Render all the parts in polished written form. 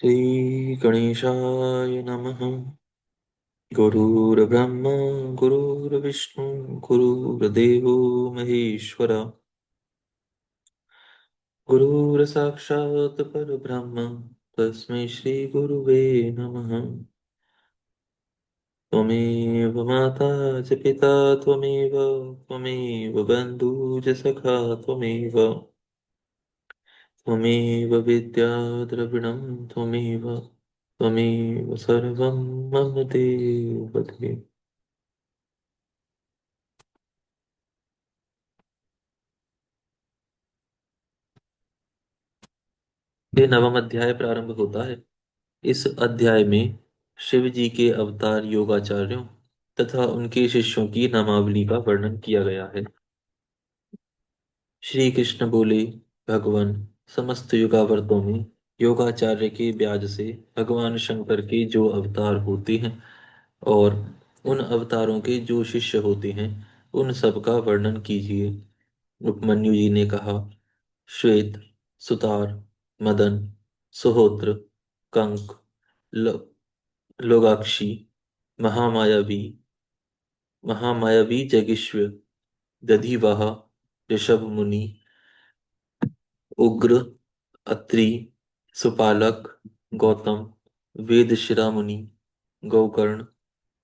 श्री गणेशाय नमः। गुरुर्ब्रह्मा गुरुर्विष्णु गुरुर्देवो महेश्वरा। गुरुर्साक्षात् परब्रह्म तस्मै श्री गुरुवे नमः। त्वमेव माता च पिता त्वमेव बन्धुः च सखा त्वमेव विद्या द्रविणं त्वमेव सर्वं मम देव देव। ये नवम अध्याय प्रारंभ होता है। इस अध्याय में शिव जी के अवतार योगाचार्यों तथा उनके शिष्यों की नामावली का वर्णन किया गया है। श्री कृष्ण बोले, भगवान, समस्त युगावर्तों में योगाचार्य के ब्याज से भगवान शंकर के जो अवतार होते हैं और उन अवतारों के जो शिष्य होते हैं, उन सब का वर्णन कीजिए। उपमन्यु जी ने कहा, श्वेत, सुतार, मदन, सुहोत्र, कंक, लो, लोगाक्षी, महामायावी, जगिष्व, दधिवाहा, ऋषभ मुनि, उग्र, अत्रि, सुपालक, गौतम, वेदशिरा मुनि, गोकर्ण,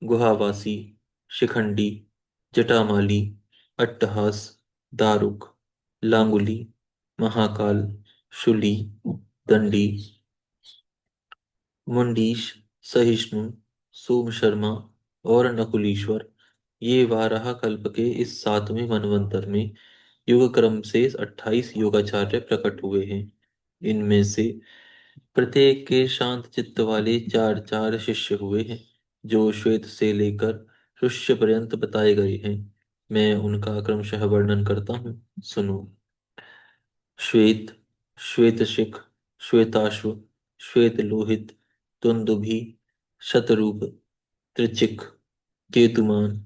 गुहावासी, शिखंडी, जटामाली, अट्टहास, दारुक, लांगुली, महाकाल, शूली, दंडी, मुंडीश, सहिष्णु, सोम शर्मा और नकुलीश्वर, ये वाराह कल्प के इस सातवें मनवंतर में युग क्रम से 28 योगाचार्य प्रकट हुए हैं। इनमें से प्रत्येक के शांत चित्त वाले चार चार शिष्य हुए हैं, जो श्वेत से लेकर ऋष्य पर्यंत बताए गए हैं। मैं उनका क्रमशः वर्णन करता हूँ, सुनो। श्वेत, श्वेतशिख, श्वेताश्व, श्वेत लोहित, तुंदुभि, शतरूप, त्रिचिक, केतुमान,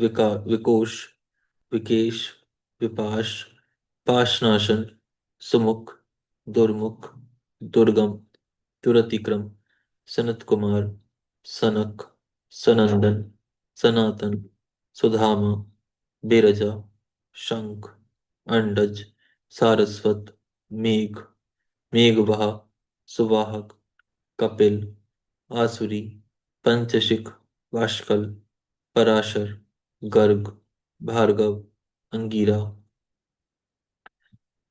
विकोश, विकेश, विपाश, पाशनाशन, सुमुख, दुर्मुख, दुर्गम, दुरतिक्रम, सनत कुमार, सनक, सनंदन, सनातन, सुधामा, बेरजा, शंख, अंडज, सारस्वत, मेघ, मेघवाह, सुवाहक, कपिल, आसुरी, पंचशिख, वाष्कल, पराशर, गर्ग, भार्गव, अंगिरा,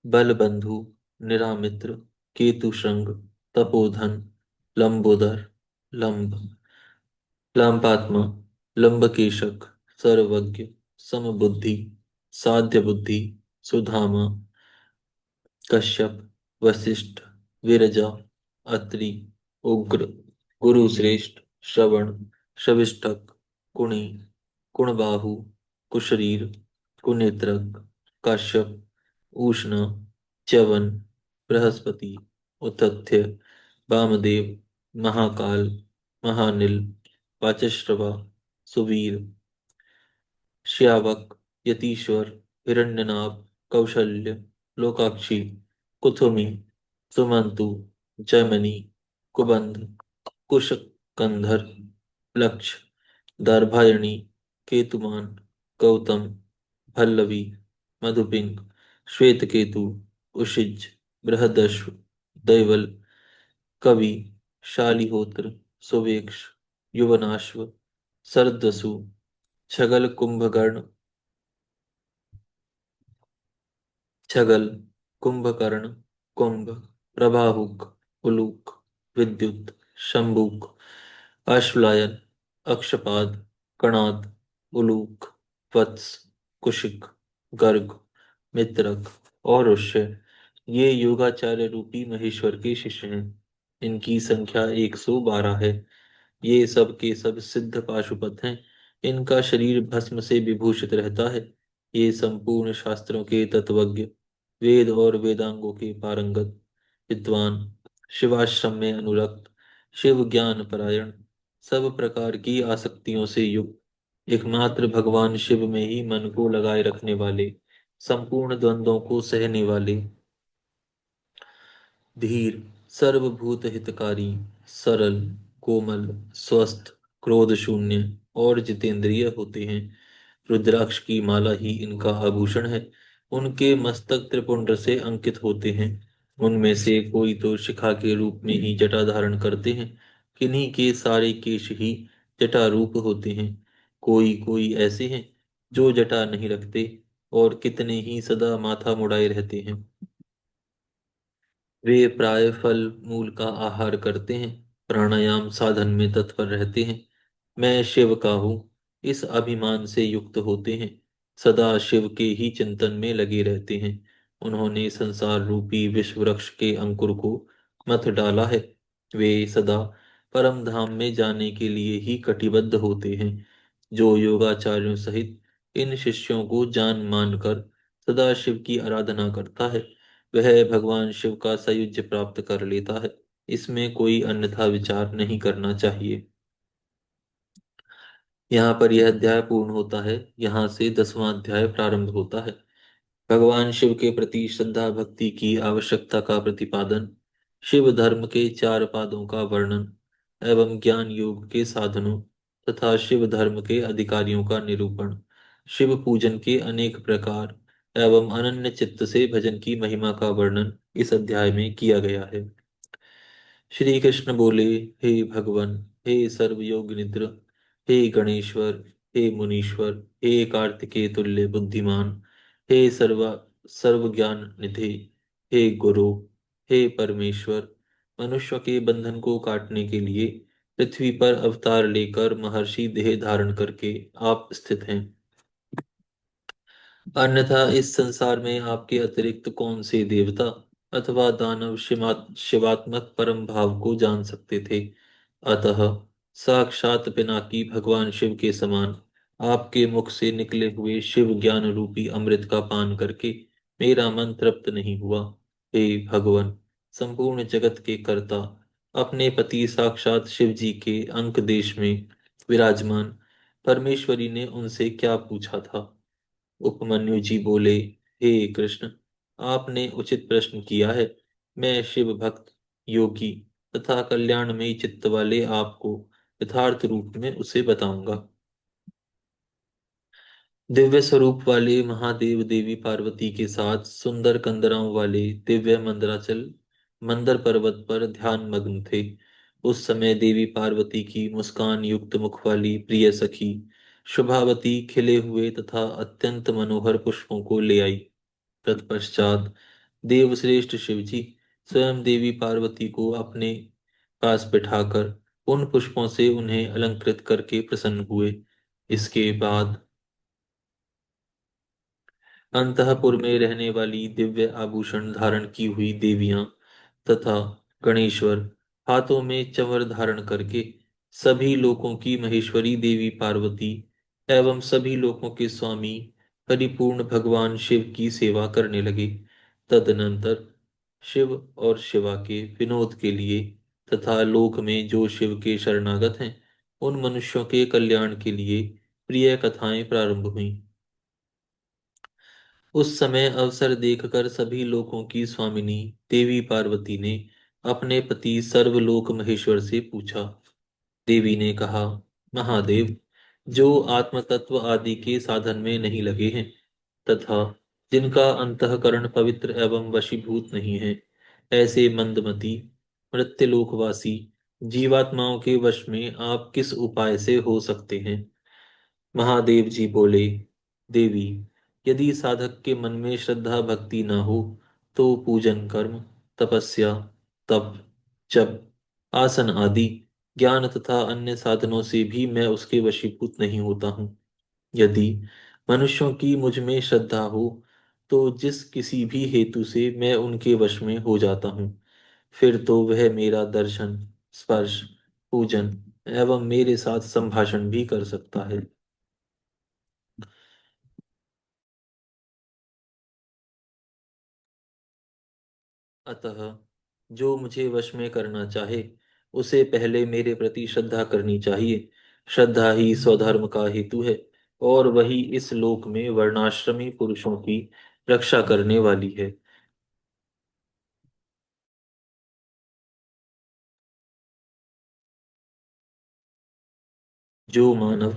बलबंधु, निरामित्र, केतुशृंग, तपोधन, लंबोदर, लंब, लांपात्मा, लंबकेशक, सर्वज्ञ, समबुद्धि, साध्य बुद्धि, सुधामा, कश्यप, वशिष्ठ, विरजा, अत्रि, उग्र, गुरुश्रेष्ठ, श्रवण, शविष्ठक, कुणी, कुणबाहु, कुशरीर, कुनेत्रक, काश्यप, उष्ण, च्यवन, बृहस्पति, उतथ्य, वामदेव, महाकाल, महानिल, वाचस्रवा, सुवीर, श्यावक, यतीश्वर, हिरण्यनाभ, कौशल्य, लोकाक्षी, कुथुमी, सुमंतु, जैमिनी, कुबंध, कुशकंधर, लक्ष, दर्भायणी, केतुमान, गौतम, भल्लवी, मधुपिंग, श्वेतकेतु, उशिज, बृहदश्व, दैवल, कवि, शालिहोत्र, सुवेक्ष, युवनाश्व, सरदसु, छगल कुंभकर्ण, छगल, कुंभकर्ण, कुंभ, प्रभाहुक, उलूक, विद्युत, शंबुक, अश्वलायन, अक्षपाद, कणाद, उलूक, वत्स, कुशिक, गर्ग, मित्रक और ऋष्य, ये योगाचार्य रूपी महेश्वर के शिष्य हैं। इनकी संख्या 112 है। ये सब के सब सिद्ध पाशुपत हैं। इनका शरीर भस्म से विभूषित रहता है। ये संपूर्ण शास्त्रों के तत्वज्ञ, वेद और वेदांगों के पारंगत, विद्वान, शिवाश्रम में अनुरक्त, शिव ज्ञान परायण, सब प्रकार की आसक्तियों से युक्त, एकमात्र भगवान शिव में ही मन को लगाए रखने वाले, संपूर्ण द्वंद्वों को सहने वाले, धीर, सर्वभूत हितकारी, सरल, कोमल, स्वस्थ, क्रोध शून्य और जितेंद्रिय होते हैं। रुद्राक्ष की माला ही इनका आभूषण है। उनके मस्तक त्रिपुंड से अंकित होते हैं। उनमें से कोई तो शिखा के रूप में ही जटा धारण करते हैं। किन्हीं के सारे केश ही जटा रूप होते हैं। कोई कोई ऐसे हैं जो जटा नहीं रखते, और कितने ही सदा माथा मुड़ाए रहते हैं। वे प्राय फल मूल का आहार करते हैं, प्राणायाम साधन में तत्पर रहते हैं। मैं शिव का हूँ, इस अभिमान से युक्त होते हैं। सदा शिव के ही चिंतन में लगे रहते हैं। उन्होंने संसार रूपी विश्व वृक्ष के अंकुर को मथ डाला है। वे सदा परम धाम में जाने के लिए ही कटिबद्ध होते हैं। जो योगाचार्यों सहित इन शिष्यों को जान मानकर सदा शिव की आराधना करता है, वह भगवान शिव का सायुज्य प्राप्त कर लेता है। इसमें कोई अन्यथा विचार नहीं करना चाहिए। यहाँ पर यह अध्याय पूर्ण होता है। यहाँ से 10वां अध्याय प्रारंभ होता है। भगवान शिव के प्रति श्रद्धा भक्ति की आवश्यकता का प्रतिपादन, शिव धर्म के 4 पादों का वर्णन एवं ज्ञान योग के साधनों तथा शिव धर्म के अधिकारियों का निरूपण, शिव पूजन के अनेक प्रकार एवं अनन्य चित्त से भजन की महिमा का वर्णन इस अध्याय में किया गया है। श्री कृष्ण बोले, हे भगवान, हे सर्वयोग निद्र, हे गणेश्वर, हे मुनीश्वर, हे कार्तिकेय तुल्य बुद्धिमान, हे सर्व ज्ञान निधि, हे गुरु, हे परमेश्वर, मनुष्य के बंधन को काटने के लिए पृथ्वी पर अवतार लेकर महर्षि देह धारण करके आप स्थित हैं। अन्यथा इस संसार में आपके अतिरिक्त कौन से देवता अथवा दानव शिवात्मक परम भाव को जान सकते थे। अतः साक्षात पिनाकी भगवान शिव के समान आपके मुख से निकले हुए शिव ज्ञान रूपी अमृत का पान करके मेरा मन तृप्त नहीं हुआ। हे भगवान, संपूर्ण जगत के कर्ता, अपने पति साक्षात शिव जी के अंक देश में विराजमान परमेश्वरी ने उनसे क्या पूछा था। उपमन्यु जी बोले, हे कृष्ण, आपने उचित प्रश्न किया है। मैं शिव भक्त, योगी तथा कल्याणमयी चित्त वाले आपको यथार्थ रूप में उसे बताऊंगा। दिव्य स्वरूप वाले महादेव देवी पार्वती के साथ सुंदर कंदराओं वाले दिव्य मंदराचल मंदर पर्वत पर ध्यान मग्न थे। उस समय देवी पार्वती की मुस्कान युक्त मुख वाली प्रिय सखी शुभावती खिले हुए तथा अत्यंत मनोहर पुष्पों को ले आई। तत्पश्चात देवश्रेष्ठ शिवजी स्वयं देवी पार्वती को अपने पास बिठाकर उन पुष्पों से उन्हें अलंकृत करके प्रसन्न हुए। इसके बाद अंतःपुर में रहने वाली दिव्य आभूषण धारण की हुई देवियां तथा गणेश्वर हाथों में चंवर धारण करके सभी लोकों की महेश्वरी देवी पार्वती एवं सभी लोकों के स्वामी परिपूर्ण भगवान शिव की सेवा करने लगे। तदनंतर शिव और शिवा के विनोद के लिए तथा लोक में जो शिव के शरणागत हैं उन मनुष्यों के कल्याण के लिए प्रिय कथाएं प्रारंभ हुईं। उस समय अवसर देखकर सभी लोकों की स्वामिनी देवी पार्वती ने अपने पति सर्वलोक महेश्वर से पूछा। देवी ने कहा, महादेव, जो आत्म तत्व आदि के साधन में नहीं लगे हैं तथा जिनका अंतःकरण पवित्र एवं वशीभूत नहीं है, ऐसे मंदमती मृत्युलोकवासी जीवात्माओं के वश में आप किस उपाय से हो सकते हैं। महादेव जी बोले, देवी, यदि साधक के मन में श्रद्धा भक्ति न हो तो पूजन कर्म, तपस्या, तप, जप, आसन आदि ज्ञान तथा अन्य साधनों से भी मैं उसके वशीभूत नहीं होता हूँ। यदि मनुष्यों की मुझ में श्रद्धा हो तो जिस किसी भी हेतु से मैं उनके वश में हो जाता हूँ, फिर तो वह मेरा दर्शन, स्पर्श, पूजन एवं मेरे साथ संभाषण भी कर सकता है। अतः जो मुझे वश में करना चाहे उसे पहले मेरे प्रति श्रद्धा करनी चाहिए। श्रद्धा ही स्वधर्म का हेतु है और वही इस लोक में वर्णाश्रमी पुरुषों की रक्षा करने वाली है। जो मानव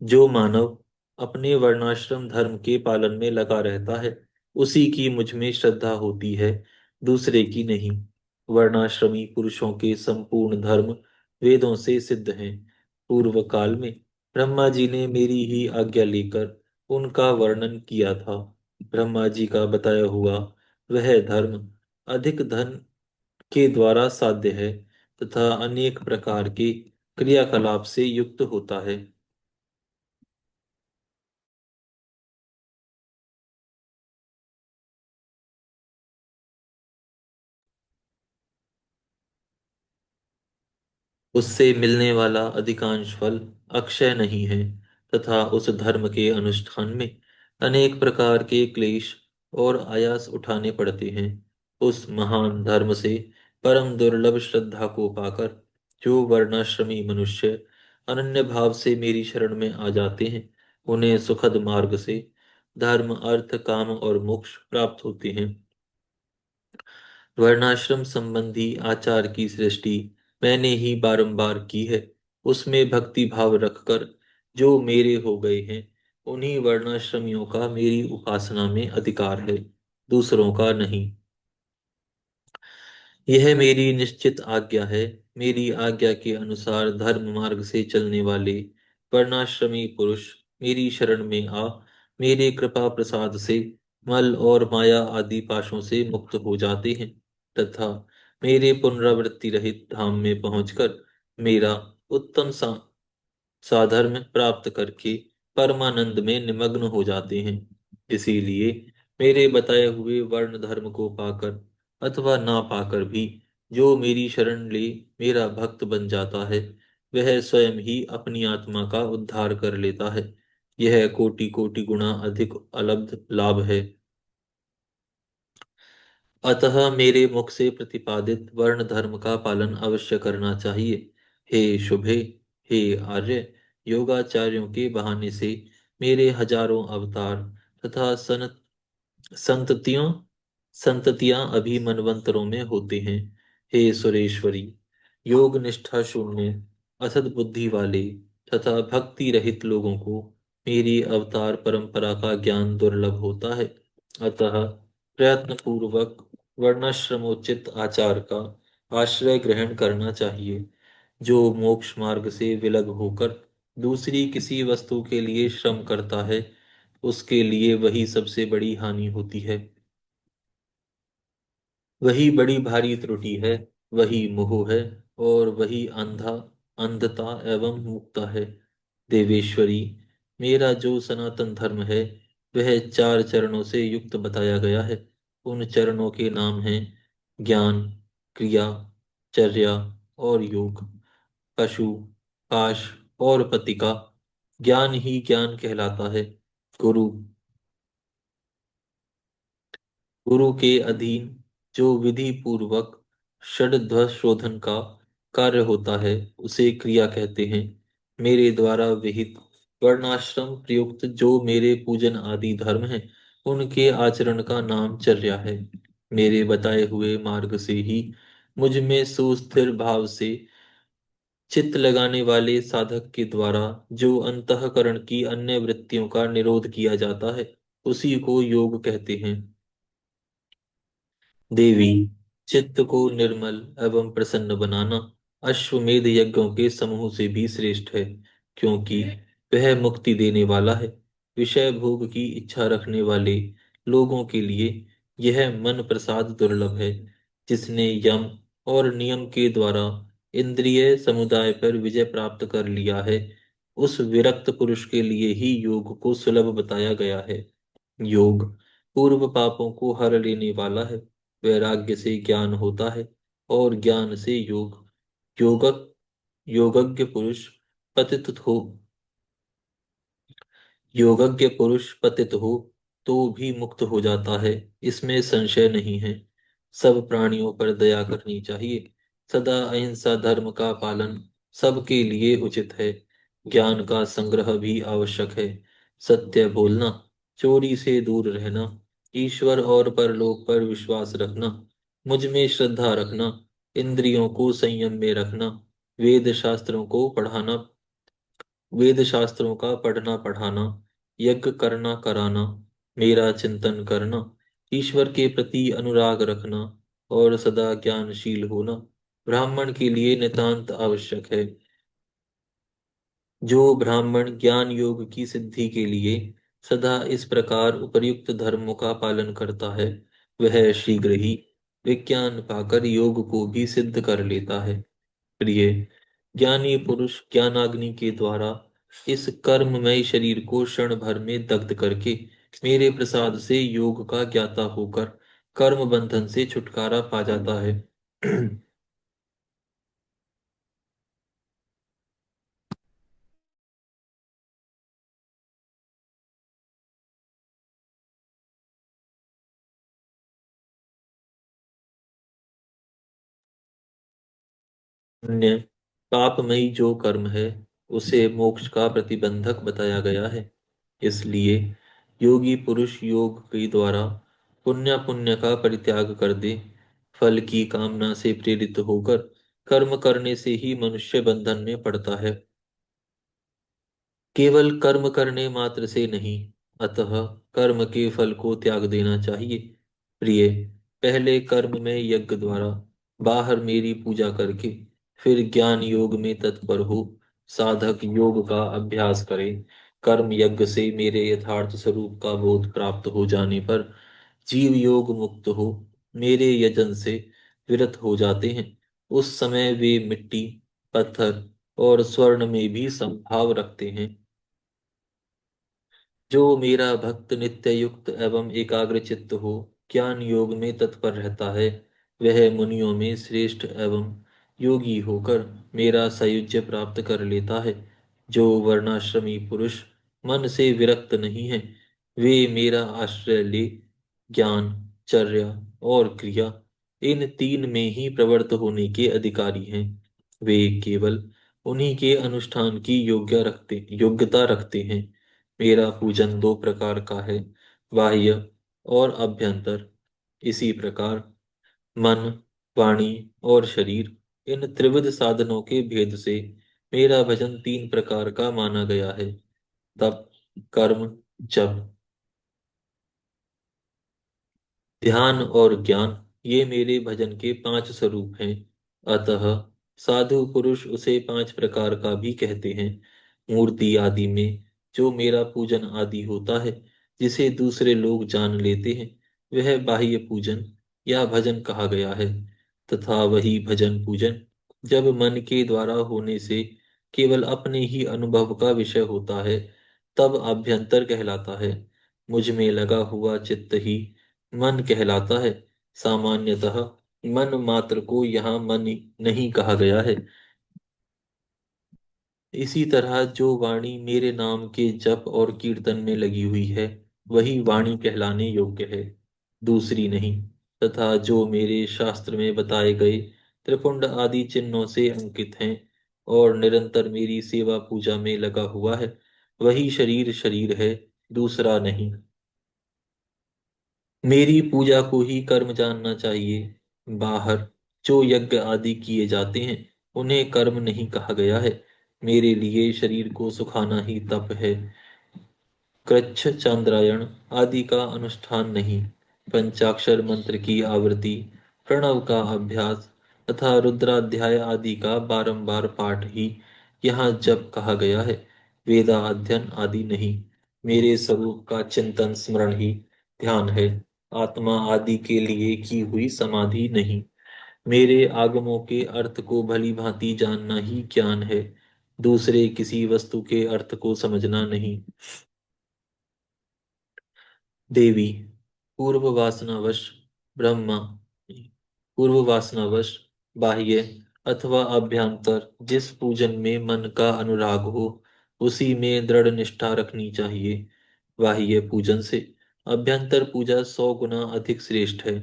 जो मानव अपने वर्णाश्रम धर्म के पालन में लगा रहता है, उसी की मुझ में श्रद्धा होती है, दूसरे की नहीं। वर्णाश्रमी पुरुषों के संपूर्ण धर्म वेदों से सिद्ध हैं। पूर्व काल में ब्रह्मा जी ने मेरी ही आज्ञा लेकर उनका वर्णन किया था। ब्रह्मा जी का बताया हुआ वह धर्म अधिक धन के द्वारा साध्य है तथा अनेक प्रकार के क्रियाकलाप से युक्त होता है। उससे मिलने वाला अधिकांश फल अक्षय नहीं है तथा उस धर्म के अनुष्ठान में अनेक प्रकार के क्लेश और आयास उठाने पड़ते हैं। उस महान धर्म से परम दुर्लभ श्रद्धा को पाकर जो वर्णाश्रमी मनुष्य अनन्य भाव से मेरी शरण में आ जाते हैं, उन्हें सुखद मार्ग से धर्म, अर्थ, काम और मोक्ष प्राप्त होते हैं। वर्णाश्रम संबंधी आचार की सृष्टि मैंने ही बारंबार की है। उसमें भक्ति भाव रखकर जो मेरे हो गए हैं, उन्हीं वर्णाश्रमियों का मेरी उपासना में अधिकार है, दूसरों का नहीं। यह मेरी निश्चित आज्ञा है। मेरी आज्ञा के अनुसार धर्म मार्ग से चलने वाले वर्णाश्रमी पुरुष मेरी शरण में आ मेरे कृपा प्रसाद से मल और माया आदि पाशों से मुक्त हो जाते हैं तथा मेरे पुनरावृत्ति रहित धाम में पहुंचकर मेरा उत्तम साधर्म प्राप्त करके परमानंद में निमग्न हो जाते हैं। इसीलिए मेरे बताए हुए वर्ण धर्म को पाकर अथवा ना पाकर भी जो मेरी शरण ले मेरा भक्त बन जाता है, वह स्वयं ही अपनी आत्मा का उद्धार कर लेता है। यह कोटि कोटि गुना अधिक अलब्ध लाभ है। अतः मेरे मुख से प्रतिपादित वर्ण धर्म का पालन अवश्य करना चाहिए। हे शुभे, हे आर्य, योगाचार्यों के बहाने से मेरे हजारों अवतार तथा संततियों संततियां अभी मनवंतरों में होते हैं। हे सुरेश्वरी, योग निष्ठा शून्य असद बुद्धि वाले तथा भक्ति रहित लोगों को मेरी अवतार परंपरा का ज्ञान दुर्लभ होता है। अतः प्रयत्न पूर्वक वर्णाश्रमोचित आचार का आश्रय ग्रहण करना चाहिए। जो मोक्ष मार्ग से विलग होकर दूसरी किसी वस्तु के लिए श्रम करता है, उसके लिए वही सबसे बड़ी हानि होती है। वही बड़ी भारी त्रुटि है, वही मोह है और वही अंधता एवं मुक्ता है। देवेश्वरी, मेरा जो सनातन धर्म है वह चार चरणों से युक्त बताया गया है। उन चरणों के नाम हैं ज्ञान, क्रिया, चर्या और योग। पशु, पाश और पतिका। ज्ञान ही ज्ञान कहलाता है। गुरु गुरु के अधीन जो विधि पूर्वक षड्ध्वज शोधन का कार्य होता है, उसे क्रिया कहते हैं। मेरे द्वारा विहित वर्णाश्रम प्रयुक्त जो मेरे पूजन आदि धर्म हैं, उनके आचरण का नाम चर्या है। मेरे बताए हुए मार्ग से ही मुझ में सुस्थिर भाव से चित्त लगाने वाले साधक के द्वारा जो अंतःकरण की अन्य वृत्तियों का निरोध किया जाता है, उसी को योग कहते हैं। देवी, चित्त को निर्मल एवं प्रसन्न बनाना अश्वमेध यज्ञों के समूह से भी श्रेष्ठ है, क्योंकि वह मुक्ति देने वाला है। विषय भोग की इच्छा रखने वाले लोगों के लिए यह मन प्रसाद दुर्लभ है। जिसने यम और नियम के द्वारा इंद्रिय समुदाय पर विजय प्राप्त कर लिया है, उस विरक्त पुरुष के लिए ही योग को सुलभ बताया गया है। योग पूर्व पापों को हर लेने वाला है। वैराग्य से ज्ञान होता है और ज्ञान से योगक योगज्ञ पुरुष पतित हो योगज्ञ पुरुष पतित हो तो भी मुक्त हो जाता है, इसमें संशय नहीं है। सब प्राणियों पर दया करनी चाहिए। सदा अहिंसा धर्म का पालन सबके लिए उचित है। ज्ञान का संग्रह भी आवश्यक है। सत्य बोलना, चोरी से दूर रहना, ईश्वर और परलोक पर विश्वास रखना, मुझ में श्रद्धा रखना, इंद्रियों को संयम में रखना, वेद शास्त्रों को पढ़ाना, वेद शास्त्रों का पढ़ना पढ़ाना, यज्ञ करना कराना, मेरा चिंतन करना, ईश्वर के प्रति अनुराग रखना और सदा ज्ञानशील होना ब्राह्मण के लिए नितांत आवश्यक है। जो ब्राह्मण ज्ञान योग की सिद्धि के लिए सदा इस प्रकार उपर्युक्त धर्मों का पालन करता है, वह शीघ्र ही विज्ञान पाकर योग को भी सिद्ध कर लेता है। प्रिय, ज्ञानी पुरुष ज्ञानाग्नि के द्वारा इस कर्ममय शरीर को क्षण भर में दग्ध करके मेरे प्रसाद से योग का ज्ञाता होकर कर्म बंधन से छुटकारा पा जाता है। अन्य पापमयी जो कर्म है उसे मोक्ष का प्रतिबंधक बताया गया है। इसलिए योगी पुरुष योग के द्वारा पुण्य पुण्य का परित्याग कर दे। फल की कामना से प्रेरित होकर कर्म करने से ही मनुष्य बंधन में पड़ता है, केवल कर्म करने मात्र से नहीं। अतः कर्म के फल को त्याग देना चाहिए। प्रिय, पहले कर्म में यज्ञ द्वारा बाहर मेरी पूजा करके फिर ज्ञान योग में तत्पर हो साधक योग का अभ्यास करे। कर्म यज्ञ से मेरे यथार्थ स्वरूप का बोध प्राप्त हो जाने पर जीव योग मुक्त हो मेरे यजन से विरत हो जाते हैं। उस समय वे मिट्टी, पत्थर और स्वर्ण में भी समभाव रखते हैं। जो मेरा भक्त नित्य युक्त एवं एकाग्र चित्त हो ज्ञान योग में तत्पर रहता है, वह मुनियों में श्रेष्ठ एवं योगी होकर मेरा सायुज्य प्राप्त कर लेता है। जो वर्णाश्रमी पुरुष मन से विरक्त नहीं है, वे मेरा आश्रय ले ज्ञान, चर्या और क्रिया इन तीन में ही प्रवृत्त होने के अधिकारी हैं। वे केवल उन्हीं के अनुष्ठान की योग्यता रखते हैं। मेरा पूजन दो प्रकार का है, बाह्य और अभ्यंतर। इसी प्रकार मन, वाणी और शरीर इन त्रिविध साधनों के भेद से मेरा भजन तीन प्रकार का माना गया है, तप, कर्म, जप। ध्यान और ज्ञान ये मेरे भजन के पांच स्वरूप हैं। अतः साधु पुरुष उसे पांच प्रकार का भी कहते हैं। मूर्ति आदि में जो मेरा पूजन आदि होता है, जिसे दूसरे लोग जान लेते हैं, वह बाह्य पूजन या भजन कहा गया है। तथा वही भजन पूजन जब मन के द्वारा होने से केवल अपने ही अनुभव का विषय होता है, तब अभ्यंतर कहलाता है। मुझ में लगा हुआ चित्त ही मन कहलाता है। सामान्यतः मन मात्र को यहाँ मन नहीं कहा गया है। इसी तरह जो वाणी मेरे नाम के जप और कीर्तन में लगी हुई है, वही वाणी कहलाने योग्य है, दूसरी नहीं। तथा जो मेरे शास्त्र में बताए गए त्रिपुंड आदि चिन्हों से अंकित हैं और निरंतर मेरी सेवा पूजा में लगा हुआ है, वही शरीर शरीर है, दूसरा नहीं। मेरी पूजा को ही कर्म जानना चाहिए। बाहर जो यज्ञ आदि किए जाते हैं, उन्हें कर्म नहीं कहा गया है। मेरे लिए शरीर को सुखाना ही तप है, कृच्छ चांद्रायण आदि का अनुष्ठान नहीं। पंचाक्षर मंत्र की आवृत्ति, प्रणव का अभ्यास तथा रुद्राध्याय आदि का बारंबार पाठ ही यहाँ जप कहा गया है, वेदा अध्ययन आदि नहीं। मेरे स्वरूप का चिंतन स्मरण ही ध्यान है, आत्मा आदि के लिए की हुई समाधि नहीं। मेरे आगमों के अर्थ को भली भांति जानना ही ज्ञान है, दूसरे किसी वस्तु के अर्थ को समझना नहीं। देवी, पूर्व वासनावश ब्रह्मा पूर्व वासनावश बाह्य अथवा अभ्यंतर जिस पूजन में मन का अनुराग हो, उसी में दृढ़ निष्ठा रखनी चाहिए। बाह्य पूजन से अभ्यंतर पूजा 100 गुना अधिक श्रेष्ठ है,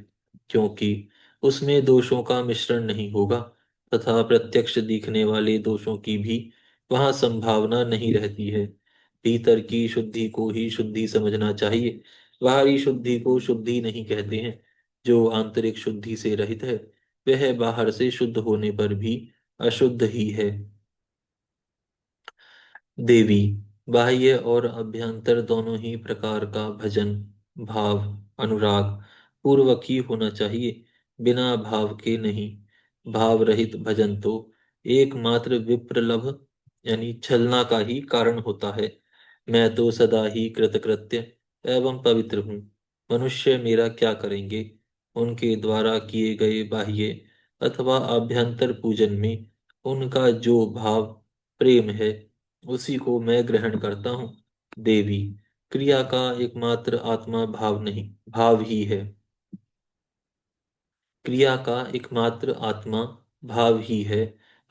क्योंकि उसमें दोषों का मिश्रण नहीं होगा तथा प्रत्यक्ष दिखने वाले दोषों की भी वहां संभावना नहीं रहती है। भीतर की शुद्धि को ही शुद्धि समझना चाहिए, बाहरी शुद्धि को शुद्धि नहीं कहते हैं। जो आंतरिक शुद्धि से रहित है, वह बाहर से शुद्ध होने पर भी अशुद्ध ही है। देवी, बाह्य और अभ्यंतर दोनों ही प्रकार का भजन भाव अनुराग पूर्वक ही होना चाहिए, बिना भाव के नहीं। भाव रहित भजन तो एकमात्र विप्रलभ यानी छलना का ही कारण होता है। मैं तो सदा ही कृतकृत्य एवं पवित्र हूँ। मनुष्य मेरा क्या करेंगे? उनके द्वारा किए गए बाह्य अथवा आभ्यंतर पूजन में उनका जो भाव प्रेम है, उसी को मैं ग्रहण करता हूँ। देवी, क्रिया का एकमात्र आत्मा भाव नहीं, भाव ही है। क्रिया का एकमात्र आत्मा भाव ही है।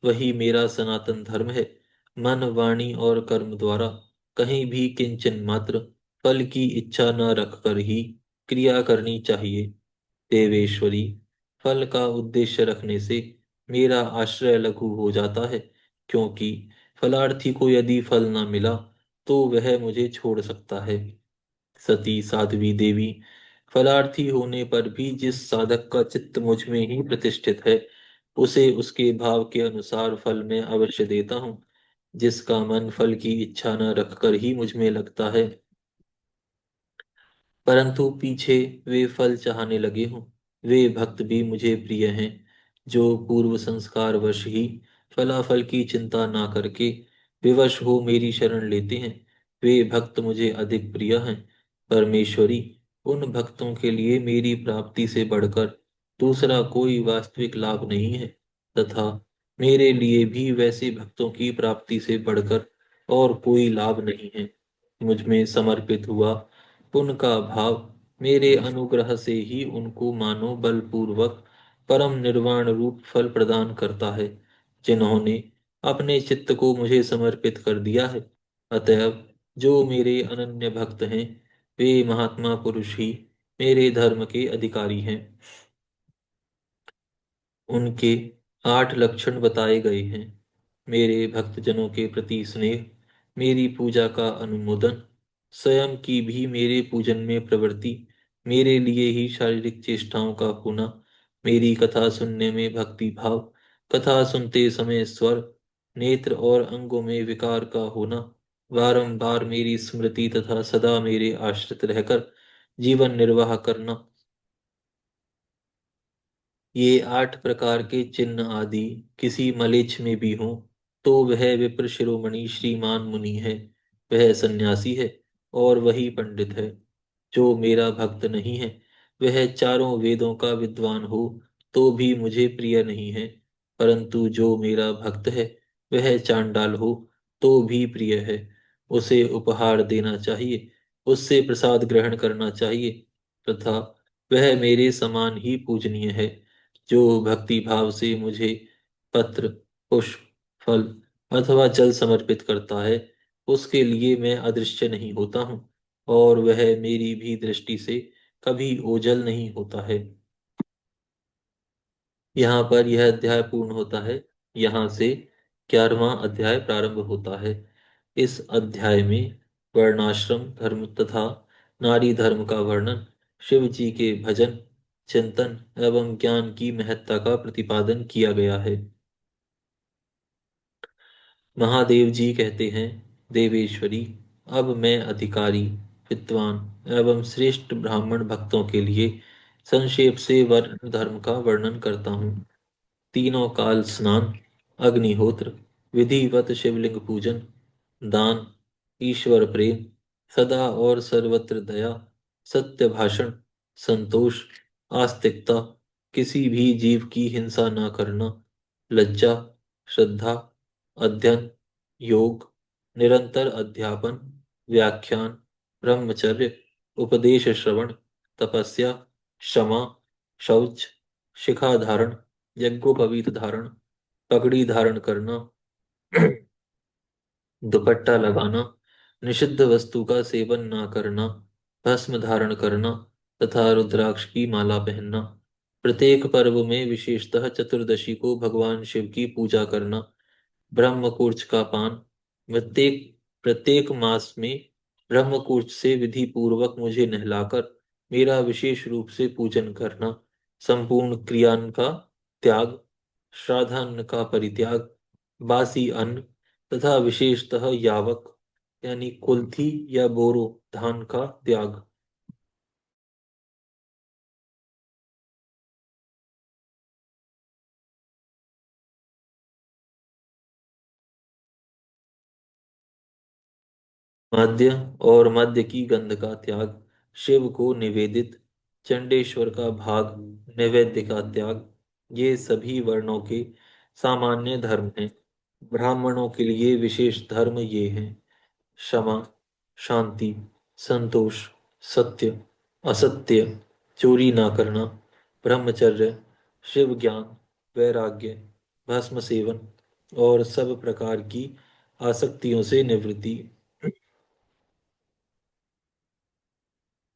वही मेरा सनातन धर्म है। मन वाणी और कर्म द्वारा कहीं भी किंचन मात्र फल की इच्छा न रखकर ही क्रिया करनी चाहिए। देवेश्वरी, फल का उद्देश्य रखने से मेरा आश्रय लघु हो जाता है, क्योंकि फलार्थी को यदि फल न मिला तो वह मुझे छोड़ सकता है। सती साध्वी देवी, फलार्थी होने पर भी जिस साधक का चित्त मुझ में ही प्रतिष्ठित है, उसे उसके भाव के अनुसार फल में अवश्य देता हूँ। जिसका मन फल की इच्छा न रखकर ही मुझ में लगता है, परंतु पीछे वे फल चाहने लगे हों, वे भक्त भी मुझे प्रिय हैं। जो पूर्व संस्कार वश ही फलाफल की चिंता ना करके विवश हो मेरी शरण लेते हैं, वे भक्त मुझे अधिक प्रिय हैं। परमेश्वरी, उन भक्तों के लिए मेरी प्राप्ति से बढ़कर दूसरा कोई वास्तविक लाभ नहीं है, तथा मेरे लिए भी वैसे भक्तों की प्राप्ति से बढ़कर और कोई लाभ नहीं है। मुझ में समर्पित हुआ उनका भाव मेरे अनुग्रह से ही उनको मानो बलपूर्वक परम निर्वाण रूप फल प्रदान करता है। जिन्होंने अपने चित्त को मुझे समर्पित कर दिया है, अतएव जो मेरे अनन्य भक्त हैं, वे महात्मा पुरुष ही मेरे धर्म के अधिकारी हैं। उनके 8 लक्षण बताए गए हैं। मेरे भक्तजनों के प्रति स्नेह, मेरी पूजा का अनुमोदन, स्वयं की भी मेरे पूजन में प्रवृत्ति, मेरे लिए ही शारीरिक चेष्टाओं का होना, मेरी कथा सुनने में भक्ति भाव, कथा सुनते समय स्वर, नेत्र और अंगों में विकार का होना, बारंबार मेरी स्मृति तथा सदा मेरे आश्रित रहकर जीवन निर्वाह करना, ये 8 प्रकार के चिन्ह आदि किसी मलेच्छ में भी हों, तो वह विप्र शिरोमणि श्रीमान मुनि है, वह सन्यासी है और वही पंडित है। जो मेरा भक्त नहीं है, वह चारों वेदों का विद्वान हो तो भी मुझे प्रिय नहीं है, परंतु जो मेरा भक्त है, वह चांडाल हो तो भी प्रिय है। उसे उपहार देना चाहिए, उससे प्रसाद ग्रहण करना चाहिए, तथा वह मेरे समान ही पूजनीय है। जो भक्ति भाव से मुझे पत्र, पुष्प, फल अथवा जल समर्पित करता है, उसके लिए मैं अदृश्य नहीं होता हूँ, और वह मेरी भी दृष्टि से कभी ओझल नहीं होता है। यहाँ पर यह अध्याय पूर्ण होता है। यहाँ से 11वां अध्याय प्रारंभ होता है। इस अध्याय में वर्णाश्रम धर्म तथा नारी धर्म का वर्णन, शिव जी के भजन, चिंतन एवं ज्ञान की महत्ता का प्रतिपादन किया गया है। महादेव जी कहते हैं, देवेश्वरी, अब मैं अधिकारी, विद्वान एवं श्रेष्ठ ब्राह्मण भक्तों के लिए संक्षेप से वर्ण धर्म का वर्णन करता हूँ। तीनों काल स्नान, अग्निहोत्र, विधिवत शिवलिंग पूजन, दान, ईश्वर प्रेम, सदा और सर्वत्र दया, सत्य भाषण, संतोष, आस्तिकता, किसी भी जीव की हिंसा न करना, लज्जा, श्रद्धा, अध्ययन, योग, निरंतर अध्यापन, व्याख्यान, ब्रह्मचर्य, उपदेश श्रवण, तपस्या, क्षमा, शौच, शिखा धारण, यज्ञोपवीत धारण, पगड़ी धारण करना, दुपट्टा लगाना, निषिद्ध वस्तु का सेवन ना करना, भस्म धारण करना तथा रुद्राक्ष की माला पहनना, प्रत्येक पर्व में विशेषतः चतुर्दशी को भगवान शिव की पूजा करना, ब्रह्मकूर्च का पान, प्रत्येक प्रत्येक मास में ब्रह्मकूर्च से विधि पूर्वक मुझे नहलाकर मेरा विशेष रूप से पूजन करना, संपूर्ण क्रियान का त्याग, श्राद्धान्न का परित्याग, बासी अन्न, तथा विशेषतः यावक यानी कुल्थी या बोरो धान का त्याग। मध्य और मध्य की गंध का त्याग, शिव को निवेदित चंडेश्वर का भाग, नैवेद्य का त्याग, ये सभी वर्णों के सामान्य धर्म हैं। ब्राह्मणों के लिए विशेष धर्म ये हैं: क्षमा, शांति, संतोष, सत्य, असत्य, चोरी ना करना, ब्रह्मचर्य, शिव ज्ञान, वैराग्य, भस्म सेवन और सब प्रकार की आसक्तियों से निवृत्ति।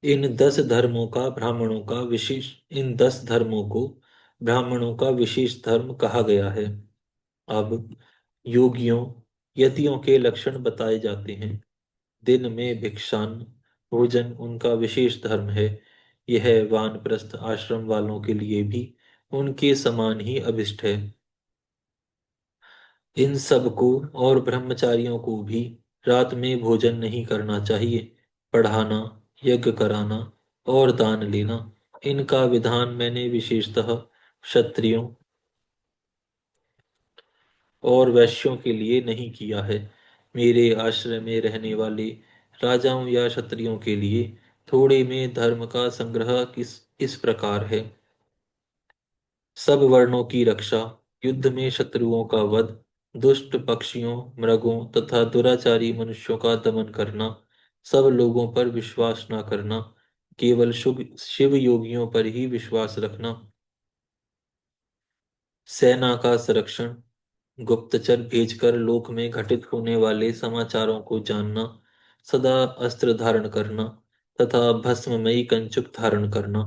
इन दस धर्मों का ब्राह्मणों का विशेष इन 10 धर्मों को ब्राह्मणों का विशेष धर्म कहा गया है। अब योगियों यतियों के लक्षण बताए जाते हैं। दिन में भिक्षान्न भोजन उनका विशेष धर्म है। यह वानप्रस्थ आश्रम वालों के लिए भी उनके समान ही अभिष्ट है। इन सब को और ब्रह्मचारियों को भी रात में भोजन नहीं करना चाहिए। पढ़ाना, यज्ञ कराना और दान लेना, इनका विधान मैंने विशेषतः क्षत्रियों और वैश्यों के लिए नहीं किया है। मेरे आश्रय में रहने वाले राजाओं या क्षत्रियों के लिए थोड़े में धर्म का संग्रह किस इस प्रकार है: सब वर्णों की रक्षा, युद्ध में शत्रुओं का वध, दुष्ट पक्षियों मृगों तथा दुराचारी मनुष्यों का दमन करना, सब लोगों पर विश्वास न करना, केवल शुभ शिव योगियों पर ही विश्वास रखना, सेना का संरक्षण, गुप्तचर भेजकर लोक में घटित होने वाले समाचारों को जानना, सदा अस्त्र धारण करना तथा भस्ममयी कंचुक धारण करना।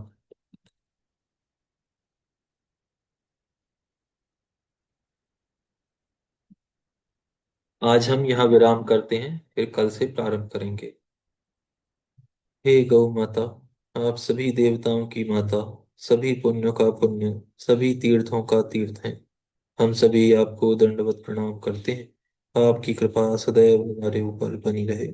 आज हम यहाँ विराम करते हैं, फिर कल से प्रारंभ करेंगे। हे गौ माता, आप सभी देवताओं की माता, सभी पुण्यों का पुण्य, सभी तीर्थों का तीर्थ हैं। हम सभी आपको दंडवत प्रणाम करते हैं। आपकी कृपा सदैव हमारे ऊपर बनी रहे।